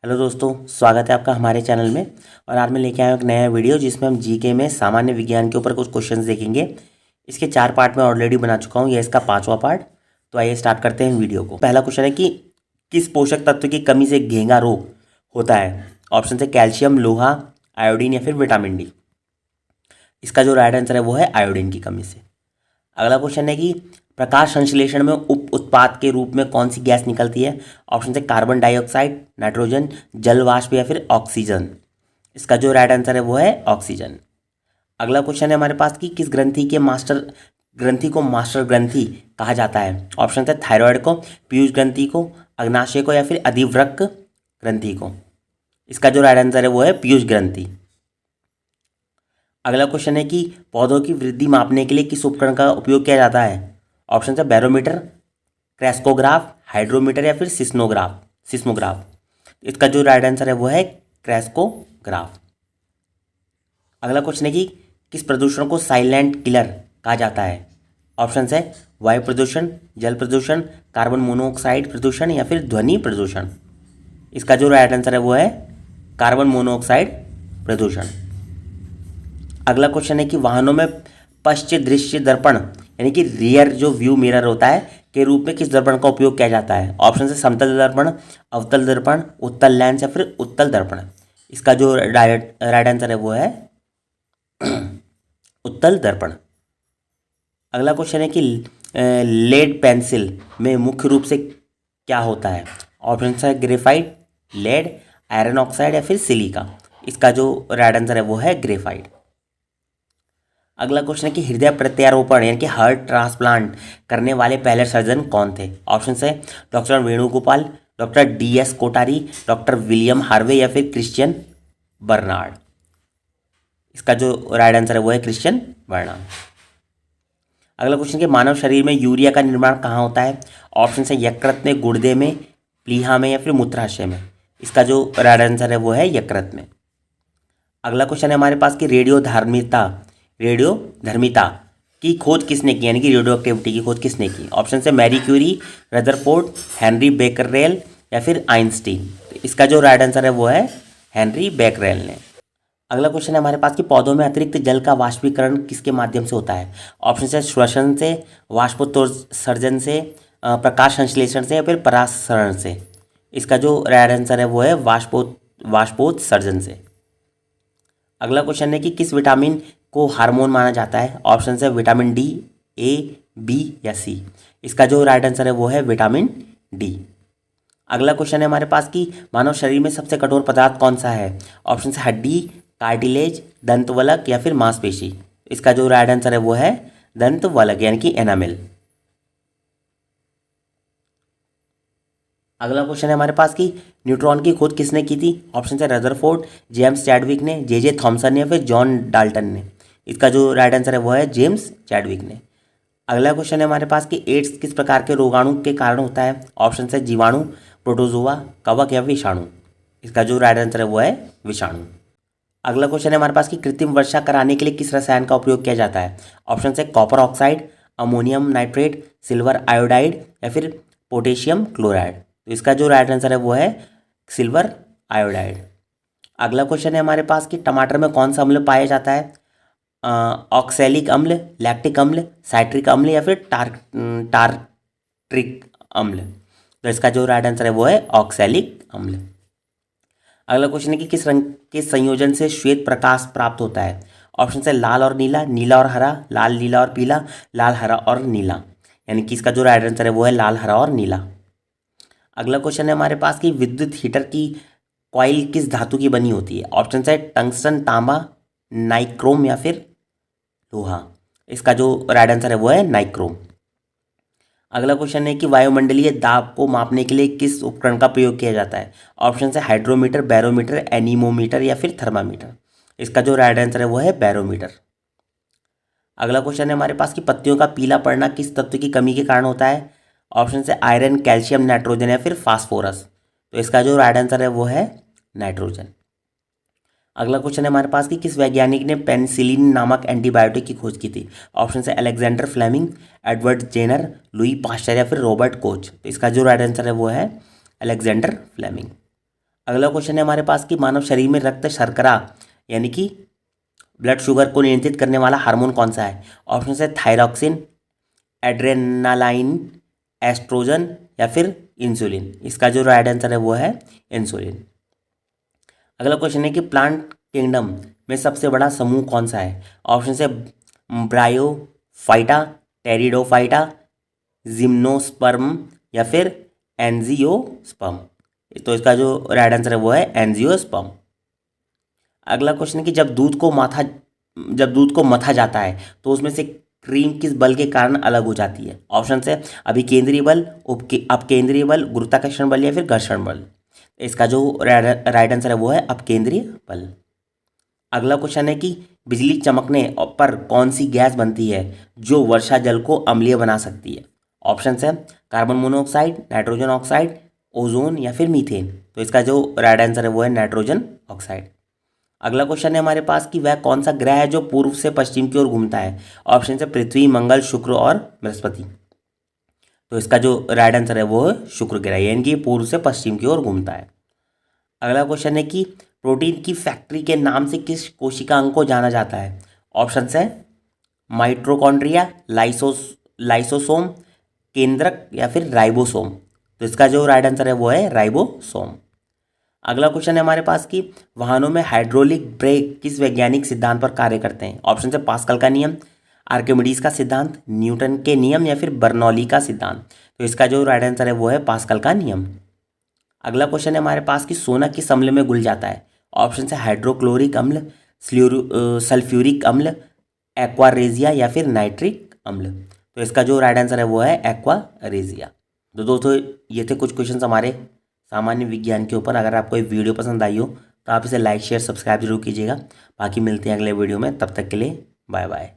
Hello दोस्तों, स्वागत है आपका हमारे चैनल में। और आज मैं लेके आया हूँ एक नया वीडियो जिसमें हम जीके में सामान्य विज्ञान के ऊपर कुछ क्वेश्चंस देखेंगे। इसके 4 पार्ट में ऑलरेडी बना चुका हूँ, यह इसका 5वां पार्ट। तो आइए स्टार्ट करते हैं वीडियो को। पहला क्वेश्चन है कि किस पोषक तत्व की कमी से घेंघा रोग होता है। ऑप्शन है कैल्शियम, लोहा, आयोडीन या फिर विटामिन डी। इसका जो राइट आंसर है वो है आयोडीन की कमी से। अगला क्वेश्चन है कि प्रकाश संश्लेषण में उप उत्पाद के रूप में कौन सी गैस निकलती है। ऑप्शन है कार्बन डाइऑक्साइड, नाइट्रोजन, जल वाष्प या फिर ऑक्सीजन। इसका जो राइट आंसर है वो है ऑक्सीजन। अगला क्वेश्चन है हमारे पास कि किस ग्रंथि को मास्टर ग्रंथि कहा जाता है। ऑप्शन है थायराइड को, पीयूष ग्रंथि को, अग्नाशय को या फिर अधिवृक्क ग्रंथि को। इसका जो राइट आंसर है वो है पीयूष ग्रंथि। अगला क्वेश्चन है कि पौधों की वृद्धि मापने के लिए किस उपकरण का उपयोग किया जाता है। ऑप्शन है बैरोमीटर, क्रेस्कोग्राफ, हाइड्रोमीटर या फिर सिस्मोग्राफ। इसका जो राइट आंसर है वो है क्रेस्कोग्राफ। अगला क्वेश्चन है कि किस प्रदूषण को साइलेंट किलर कहा जाता है। ऑप्शन है वायु प्रदूषण, जल प्रदूषण, कार्बन मोनोऑक्साइड प्रदूषण या फिर ध्वनि प्रदूषण। इसका जो राइट आंसर है वो है कार्बन मोनोऑक्साइड प्रदूषण। अगला क्वेश्चन है कि वाहनों में पश्च दृश्य दर्पण यानी कि रियर जो व्यू मिरर होता है के रूप में किस दर्पण का उपयोग किया जाता है। ऑप्शन है समतल दर्पण, अवतल दर्पण, उत्तल लेंस या फिर उत्तल दर्पण। इसका जो राइट आंसर है वो है उत्तल दर्पण। अगला क्वेश्चन है कि लेड पेंसिल में मुख्य रूप से क्या होता है। ऑप्शन है ग्रेफाइट, लेड, आयरन ऑक्साइड या फिर सिलिका। इसका जो राइट आंसर है वो है ग्रेफाइट। अगला क्वेश्चन है कि हृदय प्रत्यारोपण यानी कि हार्ट ट्रांसप्लांट करने वाले पहले सर्जन कौन थे। ऑप्शन है doctor Venugopal, doctor DS Kothari, doctor William Harvey या फिर क्रिश्चियन बर्नार्ड। इसका जो राइट आंसर है वो है क्रिश्चियन बर्नार्ड। अगला क्वेश्चन कि मानव शरीर में यूरिया का निर्माण कहाँ होता है। ऑप्शन है यकृत में, गुर्दे में, प्लीहा में या फिर मूत्राशय में। इसका जो राइट आंसर है वो है यकृत में। अगला क्वेश्चन है हमारे पास कि रेडियोधर्मिता की खोज किसने की यानी कि रेडियो एक्टिविटी की खोज किसने की। ऑप्शन है मैरी क्यूरी, रदरफोर्ड, हेनरी बेकररेल या फिर आइंस्टीन। तो इसका जो राइट आंसर है वो है हेनरी बेकररेल ने। अगला क्वेश्चन है हमारे पास कि पौधों में अतिरिक्त जल का वाष्पीकरण किसके माध्यम से होता है। ऑप्शन है श्वसन से, वाष्पोत्सर्जन से, प्रकाश संश्लेषण से या फिर परासरण से। इसका जो राइट आंसर है वो है वाष्पोत्सर्जन से। अगला क्वेश्चन है कि किस विटामिन को हार्मोन माना जाता है। ऑप्शन है विटामिन डी, A, B या C। इसका जो राइट आंसर है वो है विटामिन डी। अगला क्वेश्चन है हमारे पास कि मानव शरीर में सबसे कठोर पदार्थ कौन सा है। ऑप्शन है हड्डी, कार्टिलेज, दंतवलक या फिर मांसपेशी। इसका जो राइट आंसर है वो है दंतवलक यानी कि एनामेल। अगला क्वेश्चन है हमारे पास कि न्यूट्रॉन की खोज किसने की थी। ऑप्शन है रदरफोर्ड, जेम्स चैडविक ने, J.J. थॉमसन ने या फिर जॉन डाल्टन ने। इसका जो राइट आंसर है वो है जेम्स चैडविक ने। अगला क्वेश्चन है हमारे पास कि एड्स किस प्रकार के रोगाणु के कारण होता है। ऑप्शन है जीवाणु, प्रोटोजोआ, कवक या विषाणु। इसका जो राइट आंसर है वो है विषाणु। अगला क्वेश्चन है हमारे पास कि कृत्रिम वर्षा कराने के लिए किस रसायन का उपयोग किया जाता है। ऑप्शन है copper oxide, ammonium nitrate, silver iodide या फिर पोटेशियम क्लोराइड। तो इसका जो राइट आंसर है वो है सिल्वर आयोडाइड। अगला क्वेश्चन है हमारे पास कि टमाटर में कौन सा अम्ल पाया जाता है। ऑक्सैलिक अम्ल, लैक्टिक अम्ल, साइट्रिक अम्ल या फिर टार्ट्रिक अम्ल। तो इसका जो राइट आंसर है वो है ऑक्सैलिक अम्ल। अगला क्वेश्चन है कि किस रंग के संयोजन से श्वेत प्रकाश प्राप्त होता है। ऑप्शन है लाल और नीला, नीला और हरा, लाल नीला और पीला, लाल हरा और नीला। यानी कि इसका जो राइट आंसर है वो है लाल हरा और नीला। अगला क्वेश्चन है हमारे पास कि विद्युत हीटर की कॉइल किस धातु की बनी होती है। ऑप्शन है टंगस्टन, तांबा, नाइक्रोम या फिर लोहा। इसका जो राइट आंसर है वो है नाइक्रोम। अगला क्वेश्चन है कि वायुमंडलीय दाब को मापने के लिए किस उपकरण का प्रयोग किया जाता है। ऑप्शन है हाइड्रोमीटर, बैरोमीटर, एनीमोमीटर या फिर थर्मामीटर। इसका जो राइट आंसर है वो है बैरोमीटर। अगला क्वेश्चन है हमारे पास कि पत्तियों का पीला पड़ना किस तत्व की कमी के कारण होता है। ऑप्शन है आयरन, कैल्शियम, नाइट्रोजन या फिर फास्फोरस। तो इसका जो राइट आंसर है वो है नाइट्रोजन। अगला क्वेश्चन है हमारे पास कि किस वैज्ञानिक ने पेनिसिलिन नामक एंटीबायोटिक की खोज की थी। ऑप्शन है Alexander Fleming, Edward Jenner, Louis Pasteur या फिर रॉबर्ट कोच। तो इसका जो राइट आंसर है वो है अलेक्जेंडर फ्लेमिंग। अगला क्वेश्चन है हमारे पास कि मानव शरीर में रक्त शर्करा यानी कि ब्लड शुगर को नियंत्रित करने वाला हार्मोन कौन सा है? ऑप्शन है थायरॉक्सिन, एड्रेनालाइन, एस्ट्रोजन या फिर इंसुलिन। इसका जो राइट आंसर है वो है इंसुलिन। अगला क्वेश्चन है कि प्लांट किंगडम में सबसे बड़ा समूह कौन सा है? ऑप्शन है ब्रायोफाइटा, टेरिडोफाइटा, जिम्नोस्पर्म या फिर एंजियोस्पर्म। तो इसका जो राइट आंसर है वो है एंजियोस्पर्म। अगला क्वेश्चन है कि जब दूध को मथा जाता है तो उसमें से क्रीम किस बल के कारण अलग हो जाती है? ऑप्शन है अभिकेंद्रीय बल, अपकेंद्रीय बल, गुरुत्वाकर्षण बल या फिर घर्षण बल। इसका जो राइट आंसर है वो है अपकेंद्रीय बल। अगला क्वेश्चन है कि बिजली चमकने पर कौन सी गैस बनती है जो वर्षा जल को अम्लीय बना सकती है? ऑप्शन है carbon monoxide, nitrogen oxide, ozone या फिर मीथेन। तो इसका जो राइट आंसर है वो है नाइट्रोजन ऑक्साइड। अगला क्वेश्चन है हमारे पास कि वह कौन सा ग्रह है जो पूर्व से पश्चिम की ओर घूमता है? ऑप्शन है पृथ्वी, मंगल, शुक्र और बृहस्पति। तो इसका जो राइट आंसर है वो है शुक्र ग्रह, यानी कि पूर्व से पश्चिम की ओर घूमता है। अगला क्वेश्चन है कि प्रोटीन की फैक्ट्री के नाम से किस कोशिका अंग को जाना जाता है? ऑप्शन है माइटोकॉन्ड्रिया, लाइसोसोम, केंद्रक या फिर राइबोसोम। तो इसका जो राइट आंसर है वो है राइबोसोम। अगला क्वेश्चन है हमारे पास कि वाहनों में हाइड्रोलिक ब्रेक किस वैज्ञानिक सिद्धांत पर कार्य करते हैं? ऑप्शन है पास्कल का नियम, आर्किमिडीज का सिद्धांत, न्यूटन के नियम या फिर बर्नौली का सिद्धांत। तो इसका जो राइट आंसर है वो है पास्कल का नियम। अगला क्वेश्चन है हमारे पास कि सोना किस अम्ल में घुल जाता है? ऑप्शन है हाइड्रोक्लोरिक अम्ल, सल्फ्यूरिक अम्ल, एक्वारेजिया या फिर नाइट्रिक अम्ल। तो इसका जो राइट आंसर है वो है एक्वारेजिया। तो दोस्तों ये थे कुछ क्वेश्चन हमारे सामान्य विज्ञान के ऊपर। अगर आपको ये वीडियो पसंद आई हो तो आप इसे लाइक, शेयर, सब्सक्राइब जरूर कीजिएगा। बाकी मिलते हैं अगले वीडियो में, तब तक के लिए बाय बाय।